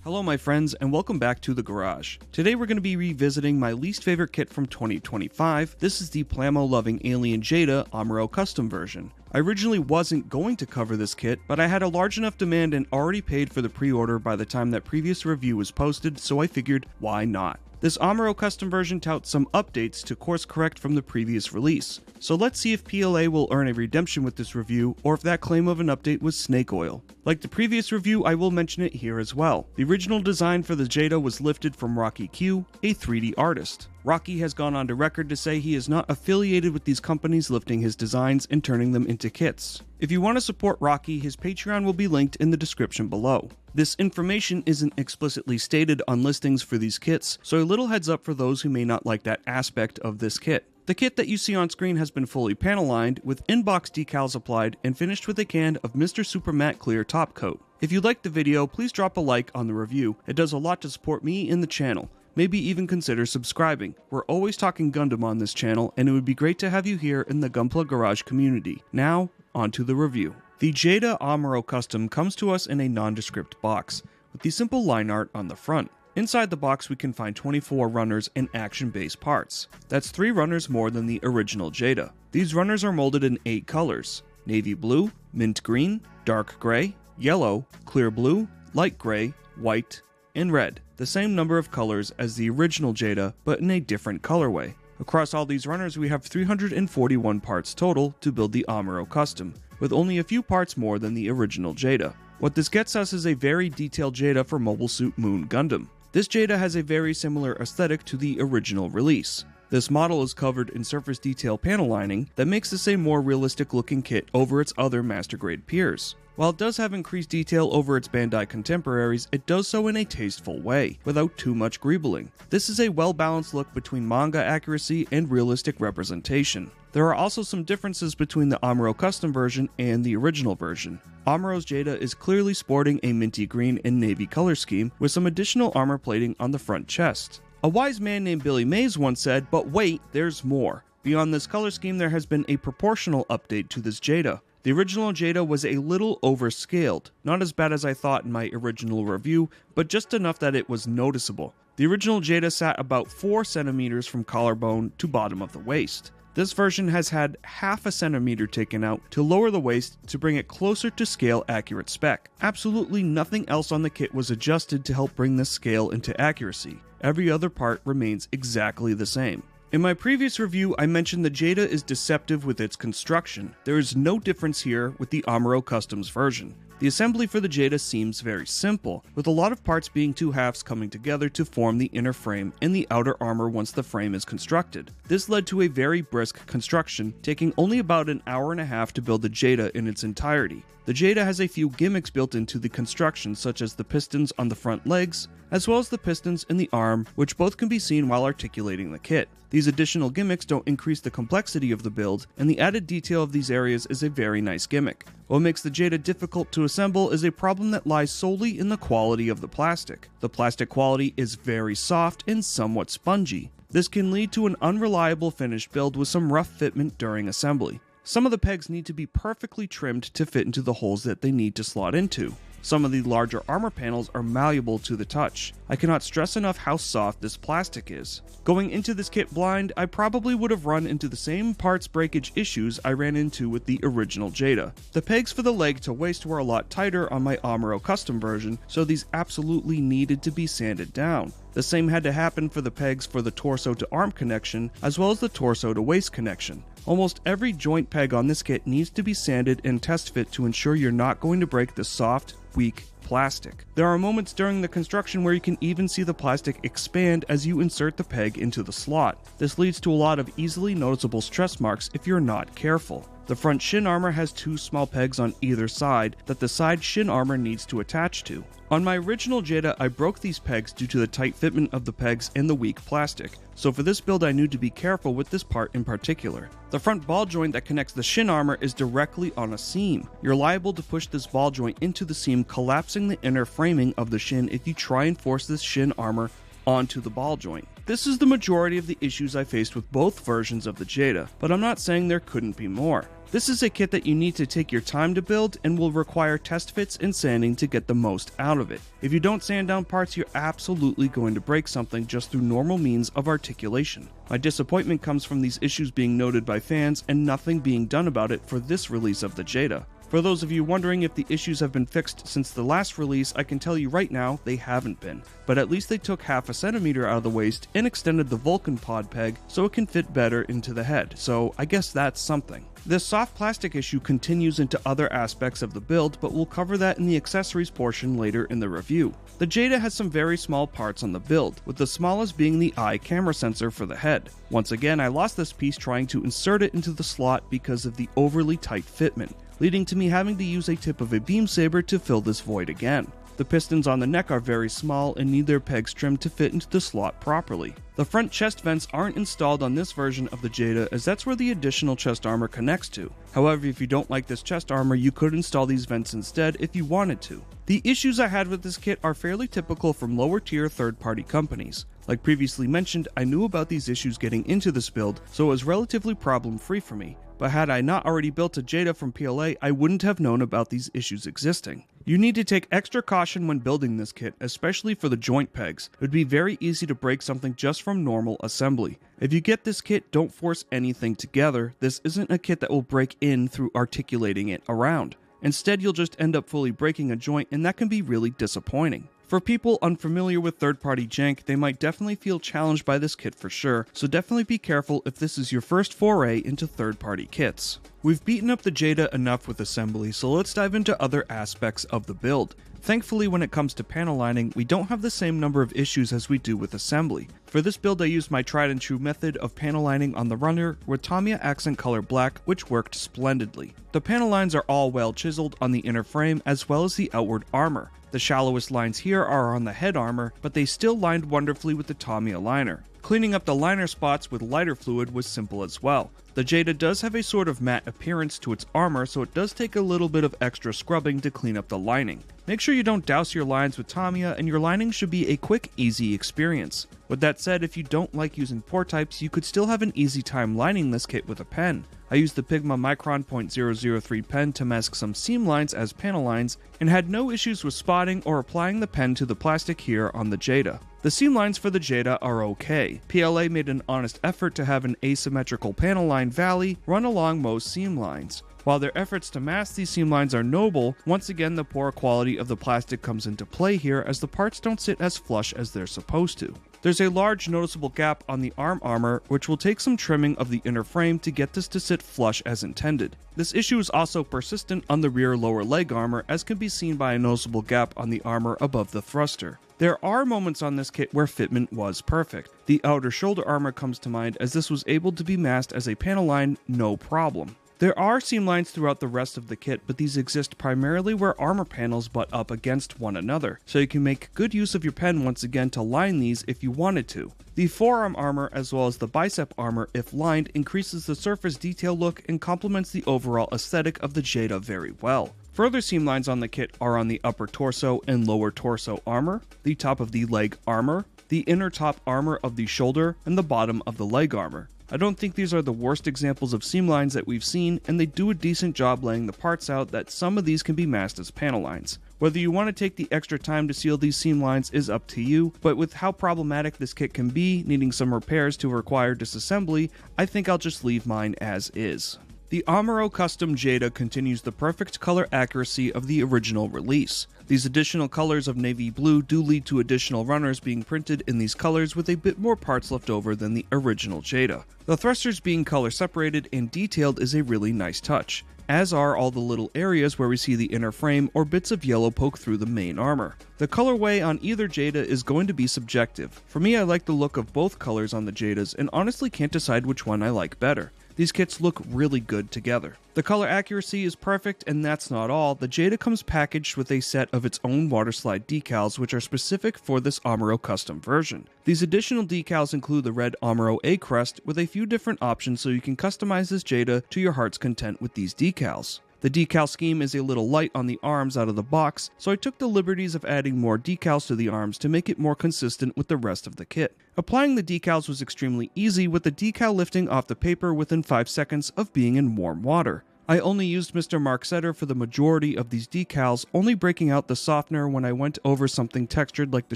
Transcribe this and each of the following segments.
Hello my friends and welcome back to the garage. Today we're going to be revisiting my least favorite kit from 2025. This is the Plamo Loving Alien Jeda Amuro Custom version. I originally wasn't going to cover this kit, but I had a large enough demand and already paid for the pre-order by the time that previous review was posted, so I figured why not. This Amuro Custom version touts some updates to course correct from the previous release. So let's see if PLA will earn a redemption with this review, or if that claim of an update was snake oil. Like the previous review, I will mention it here as well. The original design for the Jeda was lifted from Rocky Q, a 3D artist. Rocky has gone on to record to say he is not affiliated with these companies lifting his designs and turning them into kits. If you want to support Rocky, his Patreon will be linked in the description below. This information isn't explicitly stated on listings for these kits, so a little heads up for those who may not like that aspect of this kit. The kit that you see on screen has been fully panel lined, with in-box decals applied and finished with a can of Mr. Super Matte Clear top coat. If you liked the video, please drop a like on the review. It does a lot to support me and the channel. Maybe even consider subscribing. We're always talking Gundam on this channel, and it would be great to have you here in the Gunpla Garage community. Now, on to the review. The Jeda Amuro Custom comes to us in a nondescript box, with the simple line art on the front. Inside the box we can find 24 runners and action-based parts. That's 3 runners more than the original Jeda. These runners are molded in 8 colors: navy blue, mint green, dark gray, yellow, clear blue, light gray, white, and red. The same number of colors as the original Jeda, but in a different colorway. Across all these runners we have 341 parts total to build the Amuro Custom, with only a few parts more than the original Jeda. What this gets us is a very detailed Jeda for Mobile Suit Moon Gundam. This Jeda has a very similar aesthetic to the original release. This model is covered in surface detail panel lining that makes this a more realistic looking kit over its other master grade peers. While it does have increased detail over its Bandai contemporaries, it does so in a tasteful way, without too much greebling. This is a well-balanced look between manga accuracy and realistic representation. There are also some differences between the Amuro Custom version and the original version. Amuro's Jeda is clearly sporting a minty green and navy color scheme with some additional armor plating on the front chest. A wise man named Billy Mays once said, "But wait, there's more." Beyond this color scheme, there has been a proportional update to this Jeda. The original Jeda was a little overscaled, not as bad as I thought in my original review, but just enough that it was noticeable. The original Jeda sat about 4 centimeters from collarbone to bottom of the waist. This version has had half a centimeter taken out to lower the waist to bring it closer to scale accurate spec. Absolutely nothing else on the kit was adjusted to help bring this scale into accuracy. Every other part remains exactly the same. In my previous review, I mentioned the Jeda is deceptive with its construction. There is no difference here with the Amuro Customs version. The assembly for the Jeda seems very simple, with a lot of parts being 2 halves coming together to form the inner frame and the outer armor once the frame is constructed. This led to a very brisk construction, taking only about an hour and a half to build the Jeda in its entirety. The Jeda has a few gimmicks built into the construction, such as the pistons on the front legs, as well as the pistons in the arm, which both can be seen while articulating the kit. These additional gimmicks don't increase the complexity of the build, and the added detail of these areas is a very nice gimmick. What makes the Jeda difficult to assemble is a problem that lies solely in the quality of the plastic. The plastic quality is very soft and somewhat spongy. This can lead to an unreliable finished build with some rough fitment during assembly. Some of the pegs need to be perfectly trimmed to fit into the holes that they need to slot into. Some of the larger armor panels are malleable to the touch. I cannot stress enough how soft this plastic is. Going into this kit blind, I probably would have run into the same parts breakage issues I ran into with the original Jeda. The pegs for the leg to waist were a lot tighter on my Amuro Custom version, so these absolutely needed to be sanded down. The same had to happen for the pegs for the torso to arm connection, as well as the torso to waist connection. Almost every joint peg on this kit needs to be sanded and test fit to ensure you're not going to break the soft, weak plastic. There are moments during the construction where you can even see the plastic expand as you insert the peg into the slot. This leads to a lot of easily noticeable stress marks if you're not careful. The front shin armor has 2 small pegs on either side that the side shin armor needs to attach to. On my original Jeda, I broke these pegs due to the tight fitment of the pegs and the weak plastic, so for this build I knew to be careful with this part in particular. The front ball joint that connects the shin armor is directly on a seam. You're liable to push this ball joint into the seam, collapsing the inner framing of the shin if you try and force this shin armor onto the ball joint. This is the majority of the issues I faced with both versions of the Jeda, but I'm not saying there couldn't be more. This is a kit that you need to take your time to build and will require test fits and sanding to get the most out of it. If you don't sand down parts, you're absolutely going to break something just through normal means of articulation. My disappointment comes from these issues being noted by fans and nothing being done about it for this release of the Jeda. For those of you wondering if the issues have been fixed since the last release, I can tell you right now, they haven't been. But at least they took half a centimeter out of the waist and extended the Vulcan pod peg so it can fit better into the head, so I guess that's something. This soft plastic issue continues into other aspects of the build, but we'll cover that in the accessories portion later in the review. The Jeda has some very small parts on the build, with the smallest being the eye camera sensor for the head. Once again, I lost this piece trying to insert it into the slot because of the overly tight fitment, leading to me having to use a tip of a beam saber to fill this void again. The pistons on the neck are very small and need their pegs trimmed to fit into the slot properly. The front chest vents aren't installed on this version of the Jeda, as that's where the additional chest armor connects to. However, if you don't like this chest armor, you could install these vents instead if you wanted to. The issues I had with this kit are fairly typical from lower tier third-party companies. Like previously mentioned, I knew about these issues getting into this build, so it was relatively problem-free for me. But had I not already built a Jeda from PLA, I wouldn't have known about these issues existing. You need to take extra caution when building this kit, especially for the joint pegs. It would be very easy to break something just from normal assembly. If you get this kit, don't force anything together. This isn't a kit that will break in through articulating it around. Instead, you'll just end up fully breaking a joint, and that can be really disappointing. For people unfamiliar with third-party jank, they might definitely feel challenged by this kit for sure, so definitely be careful if this is your first foray into third-party kits. We've beaten up the Jeda enough with assembly, so let's dive into other aspects of the build. Thankfully, when it comes to panel lining, we don't have the same number of issues as we do with assembly. For this build, I used my tried and true method of panel lining on the runner with Tamiya accent color black, which worked splendidly. The panel lines are all well chiseled on the inner frame as well as the outward armor. The shallowest lines here are on the head armor, but they still lined wonderfully with the Tamiya liner. Cleaning up the liner spots with lighter fluid was simple as well. The Jeda does have a sort of matte appearance to its armor, so it does take a little bit of extra scrubbing to clean up the lining. Make sure you don't douse your lines with Tamiya, and your lining should be a quick, easy experience. With that said, if you don't like using pore types, you could still have an easy time lining this kit with a pen. I used the Pigma Micron .003 pen to mask some seam lines as panel lines, and had no issues with spotting or applying the pen to the plastic here on the Jeda. The seam lines for the Jeda are okay. PLA made an honest effort to have an asymmetrical panel line valley run along most seam lines. While their efforts to mask these seam lines are noble, once again the poor quality of the plastic comes into play here as the parts don't sit as flush as they're supposed to. There's a large noticeable gap on the arm armor, which will take some trimming of the inner frame to get this to sit flush as intended. This issue is also persistent on the rear lower leg armor, as can be seen by a noticeable gap on the armor above the thruster. There are moments on this kit where fitment was perfect. The outer shoulder armor comes to mind, as this was able to be masked as a panel line no problem. There are seam lines throughout the rest of the kit, but these exist primarily where armor panels butt up against one another, so you can make good use of your pen once again to line these if you wanted to. The forearm armor as well as the bicep armor, if lined, increases the surface detail look and complements the overall aesthetic of the Jeda very well. Further seam lines on the kit are on the upper torso and lower torso armor, the top of the leg armor, the inner top armor of the shoulder, and the bottom of the leg armor. I don't think these are the worst examples of seam lines that we've seen, and they do a decent job laying the parts out that some of these can be masked as panel lines. Whether you want to take the extra time to seal these seam lines is up to you, but with how problematic this kit can be, needing some repairs to require disassembly, I think I'll just leave mine as is. The Amuro Custom Jeda continues the perfect color accuracy of the original release. These additional colors of navy blue do lead to additional runners being printed in these colors with a bit more parts left over than the original Jeda. The thrusters being color separated and detailed is a really nice touch, as are all the little areas where we see the inner frame or bits of yellow poke through the main armor. The colorway on either Jeda is going to be subjective. For me, I like the look of both colors on the Jedas and honestly can't decide which one I like better. These kits look really good together. The color accuracy is perfect, and that's not all. The Jeda comes packaged with a set of its own waterslide decals, which are specific for this Amuro Custom version. These additional decals include the red Amuro A crest with a few different options so you can customize this Jeda to your heart's content with these decals. The decal scheme is a little light on the arms out of the box, so I took the liberties of adding more decals to the arms to make it more consistent with the rest of the kit. Applying the decals was extremely easy, with the decal lifting off the paper within 5 seconds of being in warm water. I only used Mr. Mark Setter for the majority of these decals, only breaking out the softener when I went over something textured like the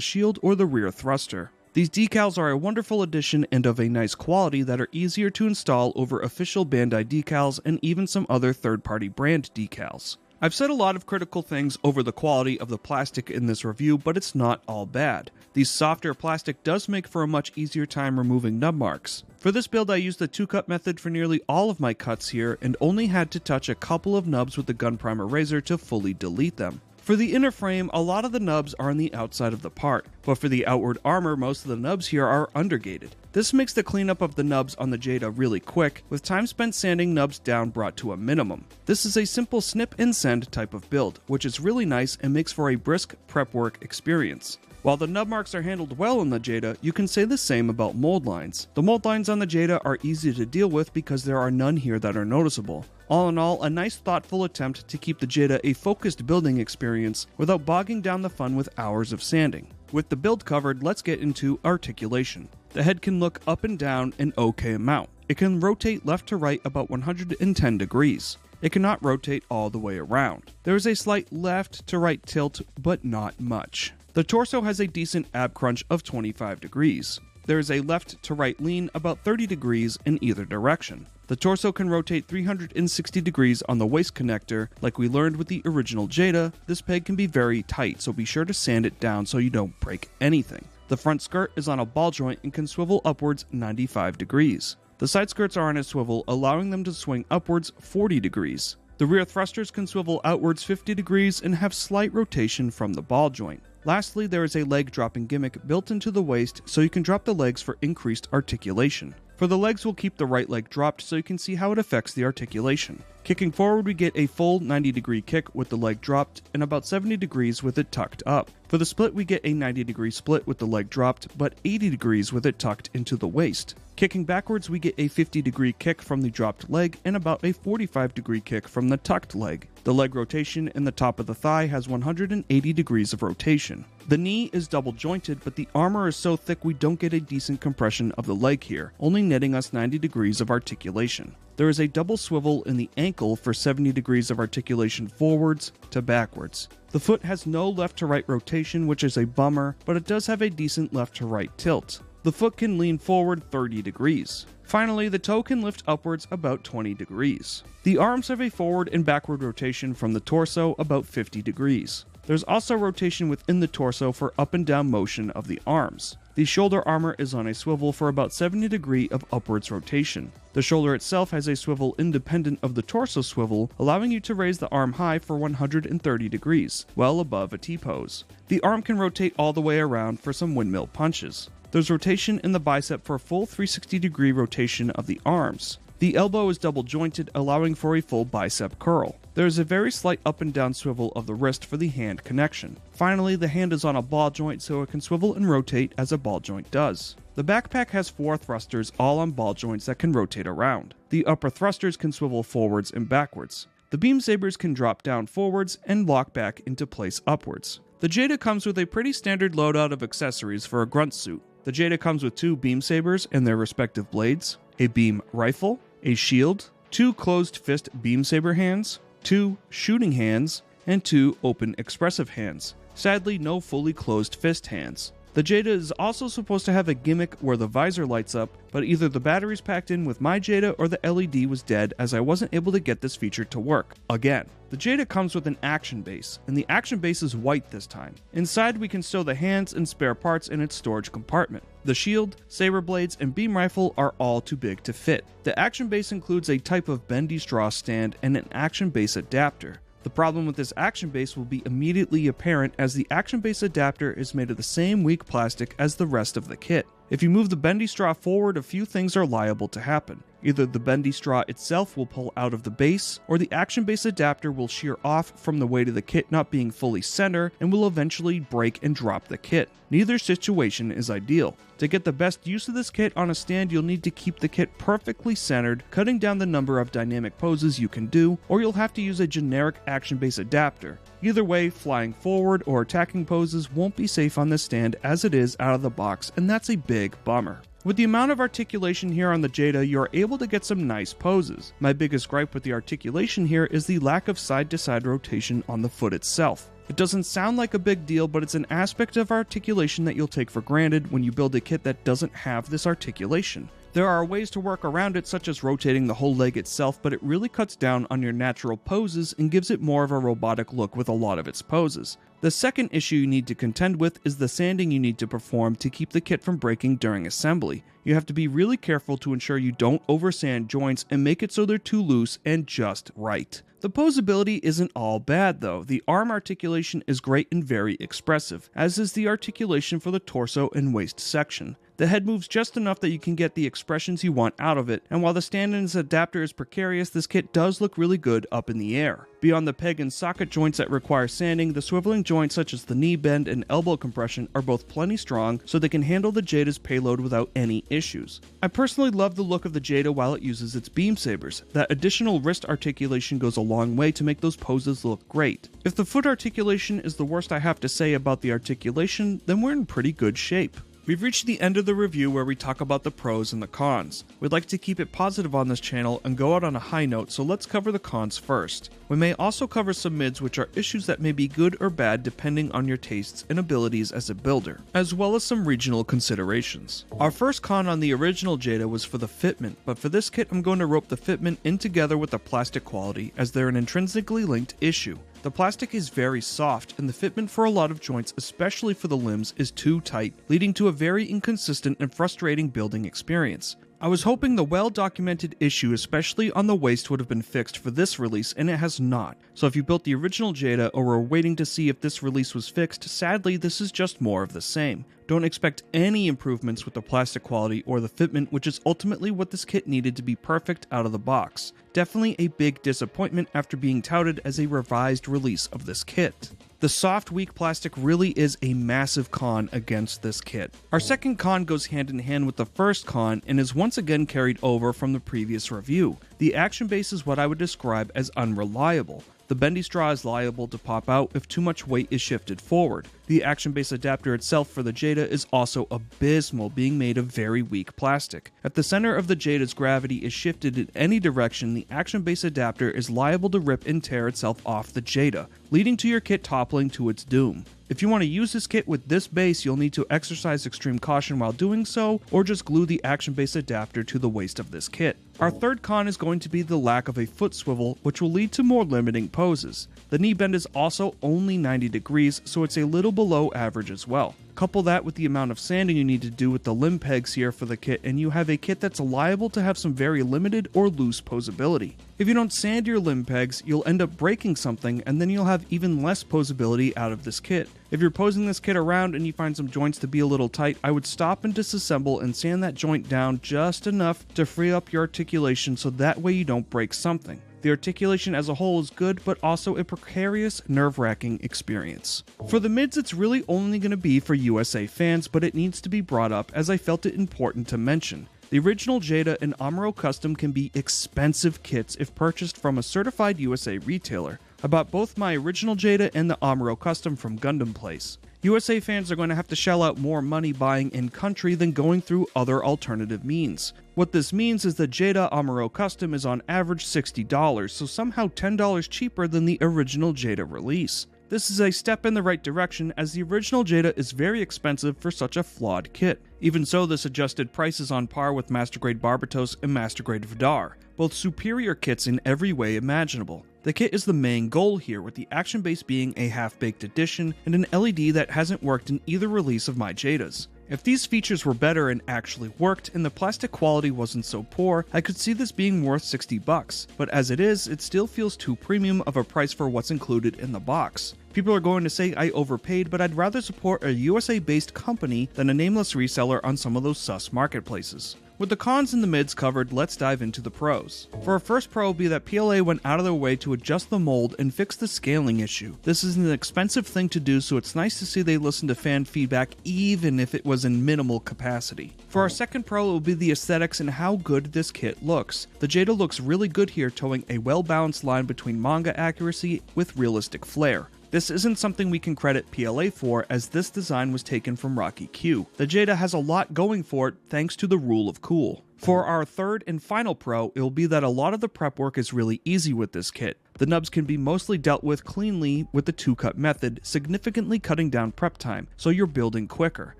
shield or the rear thruster. These decals are a wonderful addition and of a nice quality that are easier to install over official Bandai decals and even some other third-party brand decals. I've said a lot of critical things over the quality of the plastic in this review, but it's not all bad. The softer plastic does make for a much easier time removing nub marks. For this build I used the 2-cut method for nearly all of my cuts here and only had to touch a couple of nubs with the gun primer razor to fully delete them. For the inner frame, a lot of the nubs are on the outside of the part, but for the outward armor, most of the nubs here are undergated. This makes the cleanup of the nubs on the Jeda really quick, with time spent sanding nubs down brought to a minimum. This is a simple snip and sand type of build, which is really nice and makes for a brisk prep work experience. While the nub marks are handled well on the Jeda, you can say the same about mold lines. The mold lines on the Jeda are easy to deal with because there are none here that are noticeable. All in all, a nice thoughtful attempt to keep the Jeda a focused building experience without bogging down the fun with hours of sanding. With the build covered, let's get into articulation. The head can look up and down an okay amount. It can rotate left to right about 110 degrees. It cannot rotate all the way around. There is a slight left to right tilt, but not much. The torso has a decent ab crunch of 25 degrees. There is a left to right lean about 30 degrees in either direction. The torso can rotate 360 degrees on the waist connector. Like we learned with the original Jeda, this peg can be very tight, so be sure to sand it down so you don't break anything. The front skirt is on a ball joint and can swivel upwards 95 degrees. The side skirts are on a swivel, allowing them to swing upwards 40 degrees. The rear thrusters can swivel outwards 50 degrees and have slight rotation from the ball joint. Lastly, there is a leg dropping gimmick built into the waist so you can drop the legs for increased articulation. For the legs, we'll keep the right leg dropped so you can see how it affects the articulation. Kicking forward, we get a full 90-degree kick with the leg dropped and about 70 degrees with it tucked up. For the split, we get a 90-degree split with the leg dropped, but 80 degrees with it tucked into the waist. Kicking backwards, we get a 50-degree kick from the dropped leg and about a 45-degree kick from the tucked leg. The leg rotation in the top of the thigh has 180 degrees of rotation. The knee is double jointed, but the armor is so thick we don't get a decent compression of the leg here, only netting us 90 degrees of articulation. There is a double swivel in the ankle for 70 degrees of articulation forwards to backwards. The foot has no left to right rotation, which is a bummer, but it does have a decent left to right tilt. The foot can lean forward 30 degrees. Finally, the toe can lift upwards about 20 degrees. The arms have a forward and backward rotation from the torso about 50 degrees. There's also rotation within the torso for up and down motion of the arms. The shoulder armor is on a swivel for about 70 degrees of upwards rotation. The shoulder itself has a swivel independent of the torso swivel, allowing you to raise the arm high for 130 degrees, well above a T-pose. The arm can rotate all the way around for some windmill punches. There's rotation in the bicep for a full 360-degree rotation of the arms. The elbow is double jointed, allowing for a full bicep curl. There is a very slight up and down swivel of the wrist for the hand connection. Finally, the hand is on a ball joint so it can swivel and rotate as a ball joint does. The backpack has 4 thrusters all on ball joints that can rotate around. The upper thrusters can swivel forwards and backwards. The beam sabers can drop down forwards and lock back into place upwards. The Jeda comes with a pretty standard loadout of accessories for a grunt suit. The Jeda comes with 2 beam sabers and their respective blades, a beam rifle, a shield, 2 closed fist beam saber hands, 2 shooting hands, and 2 open expressive hands. Sadly, no fully closed fist hands. The Jeda is also supposed to have a gimmick where the visor lights up, but either the batteries packed in with my Jeda or the LED was dead as I wasn't able to get this feature to work. Again, the Jeda comes with an action base, and the action base is white this time. Inside we can stow the hands and spare parts in its storage compartment. The shield, saber blades, and beam rifle are all too big to fit. The action base includes a type of bendy straw stand and an action base adapter. The problem with this action base will be immediately apparent as the action base adapter is made of the same weak plastic as the rest of the kit. If you move the bendy straw forward, a few things are liable to happen. Either the bendy straw itself will pull out of the base, or the action base adapter will shear off from the weight of the kit not being fully center and will eventually break and drop the kit. Neither situation is ideal. To get the best use of this kit on a stand, you'll need to keep the kit perfectly centered, cutting down the number of dynamic poses you can do, or you'll have to use a generic action base adapter. Either way, flying forward or attacking poses won't be safe on this stand as it is out of the box, and that's a big bummer. With the amount of articulation here on the Jeda, you are able to get some nice poses. My biggest gripe with the articulation here is the lack of side-to-side rotation on the foot itself. It doesn't sound like a big deal, but it's an aspect of articulation that you'll take for granted when you build a kit that doesn't have this articulation. There are ways to work around it, such as rotating the whole leg itself, but it really cuts down on your natural poses and gives it more of a robotic look with a lot of its poses. The second issue you need to contend with is the sanding you need to perform to keep the kit from breaking during assembly. You have to be really careful to ensure you don't oversand joints and make it so they're too loose and just right. The posability isn't all bad though. The arm articulation is great and very expressive, as is the articulation for the torso and waist section. The head moves just enough that you can get the expressions you want out of it, and while the stand and its adapter is precarious, this kit does look really good up in the air. Beyond the peg and socket joints that require sanding, the swiveling joints such as the knee bend and elbow compression are both plenty strong, so they can handle the Jeda's payload without any issues. I personally love the look of the Jeda while it uses its beam sabers. That additional wrist articulation goes a long way to make those poses look great. If the foot articulation is the worst I have to say about the articulation, then we're in pretty good shape. We've reached the end of the review where we talk about the pros and the cons. We'd like to keep it positive on this channel and go out on a high note, so let's cover the cons first. We may also cover some mids, which are issues that may be good or bad depending on your tastes and abilities as a builder, as well as some regional considerations. Our first con on the original Jeda was for the fitment, but for this kit I'm going to rope the fitment in together with the plastic quality as they're an intrinsically linked issue. The plastic is very soft, and the fitment for a lot of joints, especially for the limbs, is too tight, leading to a very inconsistent and frustrating building experience. I was hoping the well-documented issue, especially on the waist, would have been fixed for this release, and it has not. So if you built the original Jeda or were waiting to see if this release was fixed, sadly this is just more of the same. Don't expect any improvements with the plastic quality or the fitment, which is ultimately what this kit needed to be perfect out of the box. Definitely a big disappointment after being touted as a revised release of this kit. The soft, weak plastic really is a massive con against this kit. Our second con goes hand in hand with the first con and is once again carried over from the previous review. The action base is what I would describe as unreliable. The bendy straw is liable to pop out if too much weight is shifted forward. The action base adapter itself for the Jeda is also abysmal, being made of very weak plastic. If the center of the Jeda's gravity is shifted in any direction, the action base adapter is liable to rip and tear itself off the Jeda, leading to your kit toppling to its doom. If you want to use this kit with this base, you'll need to exercise extreme caution while doing so, or just glue the action base adapter to the waist of this kit. Our third con is going to be the lack of a foot swivel, which will lead to more limiting poses. The knee bend is also only 90 degrees, so it's a little below average as well. Couple that with the amount of sanding you need to do with the limb pegs here for the kit, and you have a kit that's liable to have some very limited or loose posability. If you don't sand your limb pegs, you'll end up breaking something, and then you'll have even less posability out of this kit. If you're posing this kit around and you find some joints to be a little tight, I would stop and disassemble and sand that joint down just enough to free up your articulation so that way you don't break something. The articulation as a whole is good, but also a precarious, nerve-wracking experience. For the mids, it's really only going to be for USA fans, but it needs to be brought up as I felt it important to mention. The original Jeda and Amuro Custom can be expensive kits if purchased from a certified USA retailer. I bought both my original Jeda and the Amuro Custom from Gundam Place. USA fans are going to have to shell out more money buying in-country than going through other alternative means. What this means is that Jeda Amuro Custom is on average $60, so somehow $10 cheaper than the original Jeda release. This is a step in the right direction, as the original Jeda is very expensive for such a flawed kit. Even so, this adjusted price is on par with Master Grade Barbatos and Master Grade Vidar, both superior kits in every way imaginable. The kit is the main goal here, with the action base being a half-baked addition and an LED that hasn't worked in either release of my Jedas. If these features were better and actually worked, and the plastic quality wasn't so poor, I could see this being worth $60, but as it is, it still feels too premium of a price for what's included in the box. People are going to say I overpaid, but I'd rather support a USA-based company than a nameless reseller on some of those sus marketplaces. With the cons and the mids covered, let's dive into the pros. For our first pro will be that PLA went out of their way to adjust the mold and fix the scaling issue. This is an expensive thing to do, so it's nice to see they listened to fan feedback even if it was in minimal capacity. For our second pro, it will be the aesthetics and how good this kit looks. The Jeda looks really good here, towing a well-balanced line between manga accuracy with realistic flair. This isn't something we can credit PLA for, as this design was taken from Rocky Q. The Jeda has a lot going for it thanks to the rule of cool. For our third and final pro, it will be that a lot of the prep work is really easy with this kit. The nubs can be mostly dealt with cleanly with the 2-cut method, significantly cutting down prep time, so you're building quicker.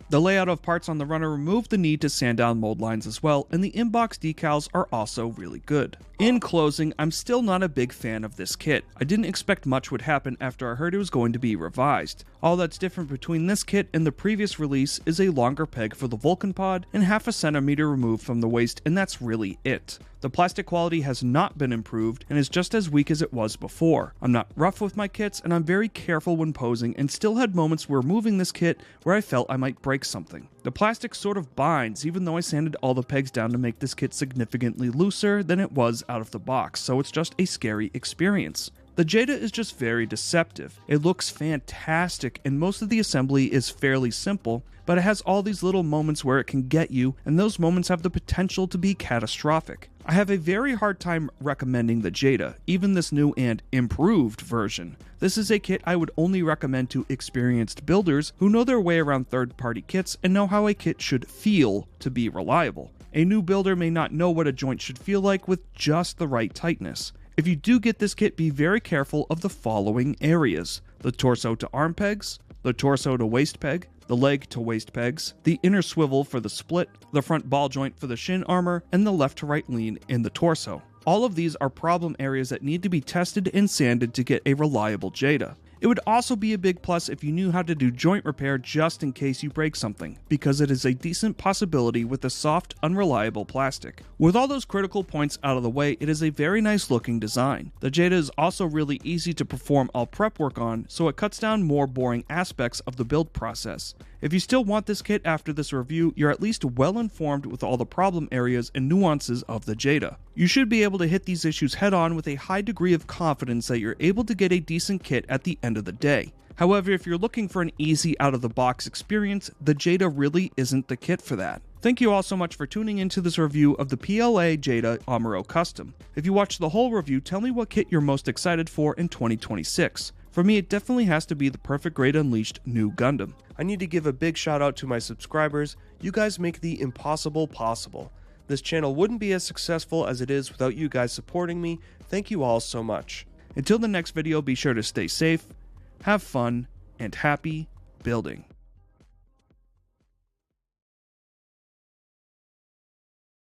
The layout of parts on the runner removed the need to sand down mold lines as well, and the inbox decals are also really good. In closing, I'm still not a big fan of this kit. I didn't expect much would happen after I heard it was going to be revised. All that's different between this kit and the previous release is a longer peg for the Vulcan pod and half a centimeter removed from the waist, and that's really it. The plastic quality has not been improved and is just as weak as it was before. I'm not rough with my kits, and I'm very careful when posing, and still had moments where moving this kit where I felt I might break something. The plastic sort of binds, even though I sanded all the pegs down to make this kit significantly looser than it was out of the box, so it's just a scary experience. The Jeda is just very deceptive. It looks fantastic, and most of the assembly is fairly simple, but it has all these little moments where it can get you, and those moments have the potential to be catastrophic. I have a very hard time recommending the Jeda, even this new and improved version. This is a kit I would only recommend to experienced builders who know their way around third-party kits and know how a kit should feel to be reliable. A new builder may not know what a joint should feel like with just the right tightness. If you do get this kit, be very careful of the following areas: the torso to arm pegs, the torso to waist peg, the leg to waist pegs, the inner swivel for the split, the front ball joint for the shin armor, and the left to right lean in the torso. All of these are problem areas that need to be tested and sanded to get a reliable Jeda. It would also be a big plus if you knew how to do joint repair just in case you break something, because it is a decent possibility with the soft, unreliable plastic. With all those critical points out of the way, it is a very nice looking design. The Jeda is also really easy to perform all prep work on, so it cuts down more boring aspects of the build process. If you still want this kit after this review, you're at least well informed with all the problem areas and nuances of the Jeda. You should be able to hit these issues head on with a high degree of confidence that you're able to get a decent kit at the end of the day. However, if you're looking for an easy out-of-the-box experience, the Jeda really isn't the kit for that. Thank you all so much for tuning into this review of the PLA Jeda Amuro Custom. If you watched the whole review, tell me what kit you're most excited for in 2026. For me, it definitely has to be the Perfect Grade Unleashed new Gundam. I need to give a big shout out to my subscribers. You guys make the impossible possible. This channel wouldn't be as successful as it is without you guys supporting me. Thank you all so much. Until the next video, be sure to stay safe, have fun, and happy building.